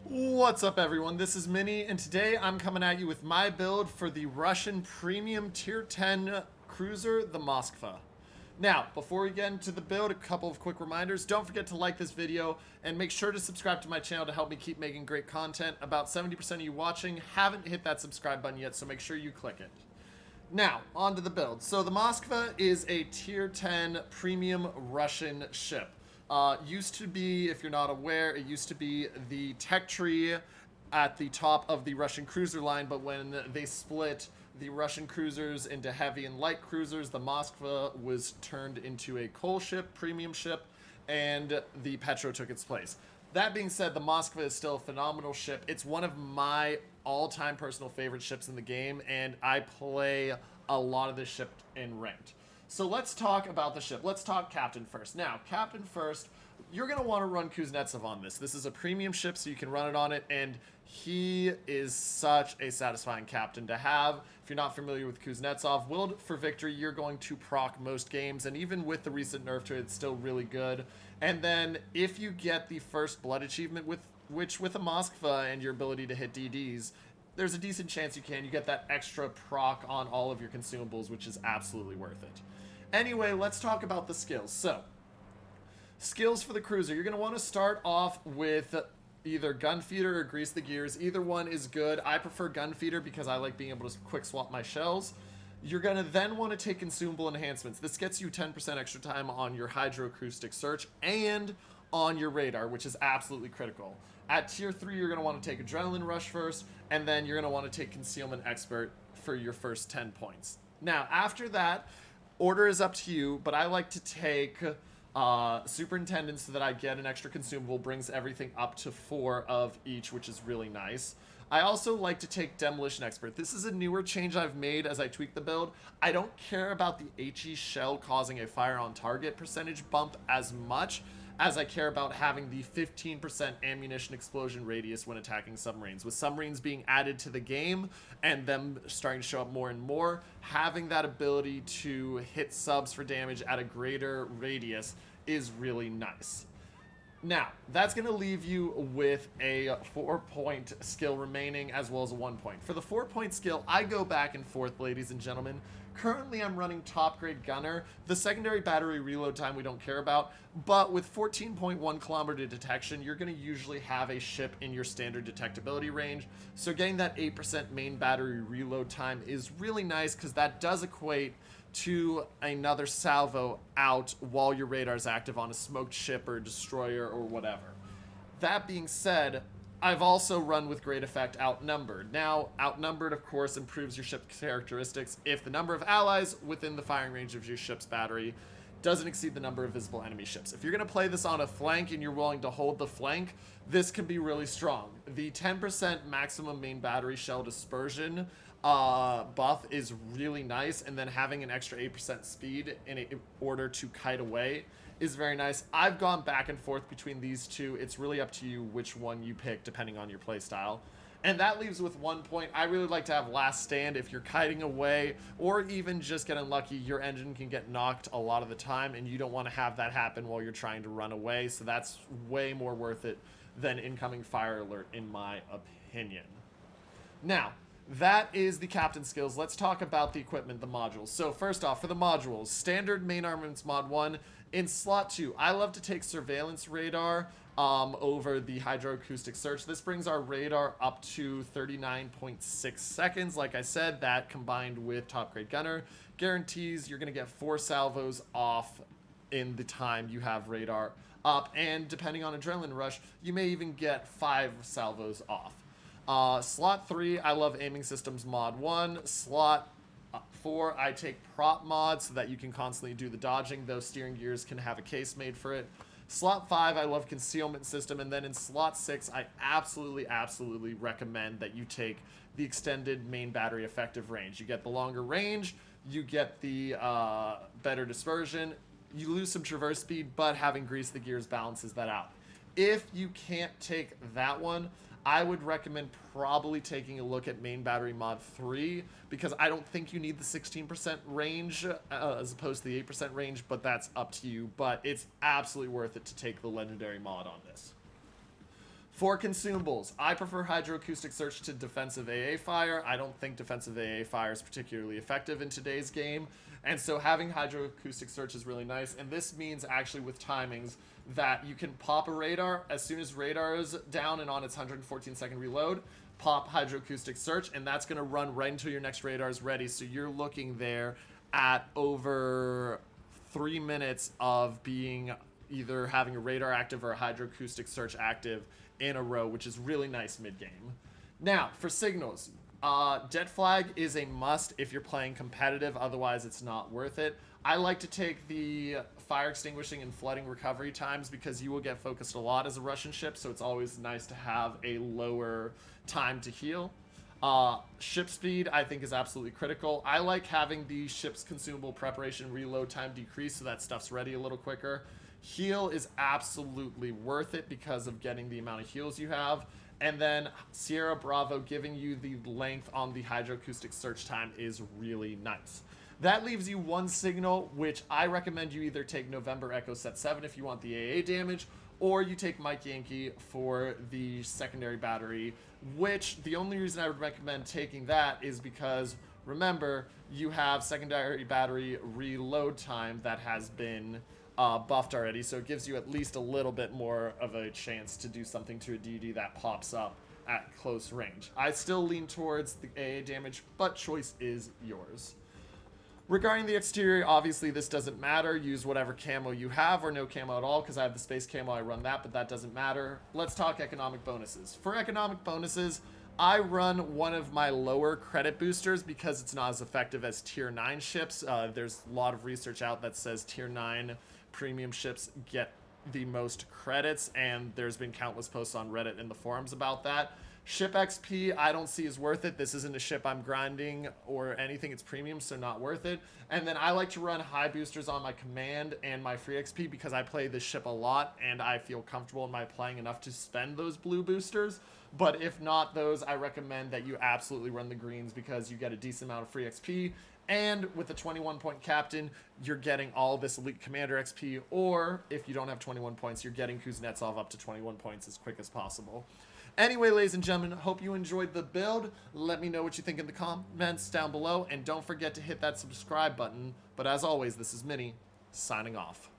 What's up, everyone? This is Mini, and today I'm coming at you with my build for the Russian Premium Tier 10 Cruiser, the Moskva. Now, before we get into the build, a couple of quick reminders. Don't forget to like this video, and make sure to subscribe to my channel to help me keep making great content. About 70% of you watching haven't hit that subscribe button yet, so make sure you click it. Now, on to the build. So the Moskva is a Tier 10 Premium Russian ship. Used to be, if you're not aware, it used to be the tech tree at the top of the Russian cruiser line, but when they split the Russian cruisers into heavy and light cruisers, the Moskva was turned into a coal ship, premium ship, and the Petro took its place. That being said, the Moskva is still a phenomenal ship. It's one of my all-time personal favorite ships in the game, and I play a lot of this ship in ranked. So let's talk about the ship. Let's talk Captain first. Now, Captain first, you're going to want to run Kuznetsov on this. This is a premium ship, so you can run it on it, and he is such a satisfying captain to have. If you're not familiar with Kuznetsov, willed for victory, you're going to proc most games, and even with the recent nerf to it, it's still really good. And then if you get the first blood achievement, with a Moskva and your ability to hit DDs, there's a decent chance you can. You get that extra proc on all of your consumables, which is absolutely worth it. Anyway, let's talk about the skills. So, skills for the cruiser. You're going to want to start off with either Gunfeeder or Grease the Gears. Either one is good. I prefer Gunfeeder because I like being able to quick swap my shells. You're going to then want to take consumable enhancements. This gets you 10% extra time on your hydroacoustic search and on your radar, which is absolutely critical. At tier 3, you're going to want to take Adrenaline Rush first, and then you're going to want to take Concealment Expert for your first 10 points. Now, after that, order is up to you, but I like to take Superintendent so that I get an extra consumable, brings everything up to 4 of each, which is really nice. I also like to take Demolition Expert. This is a newer change I've made as I tweak the build. I don't care about the HE shell causing a fire on target percentage bump as much as I care about having the 15% ammunition explosion radius when attacking submarines. With submarines being added to the game and them starting to show up more and more, having that ability to hit subs for damage at a greater radius is really nice. Now, that's going to leave you with a 4-point skill remaining, as well as a 1-point. For the 4-point skill, I go back and forth, ladies and gentlemen. Currently, I'm running top grade gunner. The secondary battery reload time we don't care about, but with 14.1 kilometer detection, you're going to usually have a ship in your standard detectability range. So getting that 8% main battery reload time is really nice because that does equate to another salvo out while your radar is active on a smoked ship or destroyer or whatever. That being said, I've also run with great effect Outnumbered. Now, Outnumbered, of course, improves your ship's characteristics if the number of allies within the firing range of your ship's battery doesn't exceed the number of visible enemy ships. If you're going to play this on a flank and you're willing to hold the flank, this can be really strong. The 10% maximum main battery shell dispersion buff is really nice, and then having an extra 8% speed in order to kite away is very nice. I've gone back and forth between these two. It's really up to you which one you pick depending on your playstyle. And that leaves with 1 point. I really like to have Last Stand. If you're kiting away or even just get unlucky, your engine can get knocked a lot of the time, and you don't want to have that happen while you're trying to run away. So that's way more worth it than incoming fire alert, in my opinion. Now, that is the captain skills. Let's talk about the equipment, the modules. So first off, for the modules, standard main armaments mod 1. In slot 2, I love to take surveillance radar over the hydroacoustic search. This brings our radar up to 39.6 seconds. Like I said, that combined with top grade gunner guarantees you're going to get 4 salvos off in the time you have radar up, and depending on adrenaline rush, you may even get 5 salvos off. Slot 3, I love aiming systems mod 1. Slot 4, I take prop mod so that you can constantly do the dodging, though steering gears can have a case made for it. Slot 5, I love concealment system, and then in slot 6, I absolutely recommend that you take the extended main battery effective range. You get the longer range, you get the better dispersion, you lose some traverse speed, but having Grease the Gears balances that out. If you can't take that one, I would recommend probably taking a look at main battery mod 3, because I don't think you need the 16% range as opposed to the 8% range, but that's up to you. But it's absolutely worth it to take the legendary mod on this. For consumables, I prefer Hydroacoustic Search to Defensive AA Fire. I don't think Defensive AA Fire is particularly effective in today's game. And so having Hydroacoustic Search is really nice. And this means actually with timings that you can pop a radar as soon as radar is down and on its 114-second reload, pop Hydroacoustic Search, and that's going to run right until your next radar is ready. So you're looking there at over 3 minutes of being either having a radar active or a Hydroacoustic Search active in a row, which is really nice mid-game. Now, for signals, Jet Flag is a must if you're playing competitive, otherwise it's not worth it. I like to take the fire extinguishing and flooding recovery times because you will get focused a lot as a Russian ship, so it's always nice to have a lower time to heal. Ship speed, I think, is absolutely critical. I like having the ship's consumable preparation reload time decrease so that stuff's ready a little quicker. Heal is absolutely worth it because of getting the amount of heals you have. And then Sierra Bravo giving you the length on the Hydroacoustic Search time is really nice. That leaves you one signal, which I recommend you either take November Echo Set 7 if you want the AA damage, or you take Mike Yankee for the secondary battery, which the only reason I would recommend taking that is because, remember, you have secondary battery reload time that has been buffed already, so it gives you at least a little bit more of a chance to do something to a DD that pops up at close range. I still lean towards the AA damage, but choice is yours. Regarding the exterior, obviously this doesn't matter. Use whatever camo you have or no camo at all, because I have the space camo, I run that, but that doesn't matter. Let's talk economic bonuses. For economic bonuses, I run one of my lower credit boosters because it's not as effective as tier 9 ships. There's a lot of research out that says tier 9 premium ships get the most credits, and there's been countless posts on Reddit and the forums about that. Ship XP, I don't see as worth it. This isn't a ship I'm grinding or anything. It's premium, so not worth it. And then I like to run high boosters on my command and my free XP because I play this ship a lot and I feel comfortable in my playing enough to spend those blue boosters. But if not those, I recommend that you absolutely run the greens because you get a decent amount of free XP. And with a 21-point captain, you're getting all this elite commander XP. Or if you don't have 21 points, you're getting Kuznetsov up to 21 points as quick as possible. Anyway, ladies and gentlemen, hope you enjoyed the build. Let me know what you think in the comments down below. And don't forget to hit that subscribe button. But as always, this is Minnie, signing off.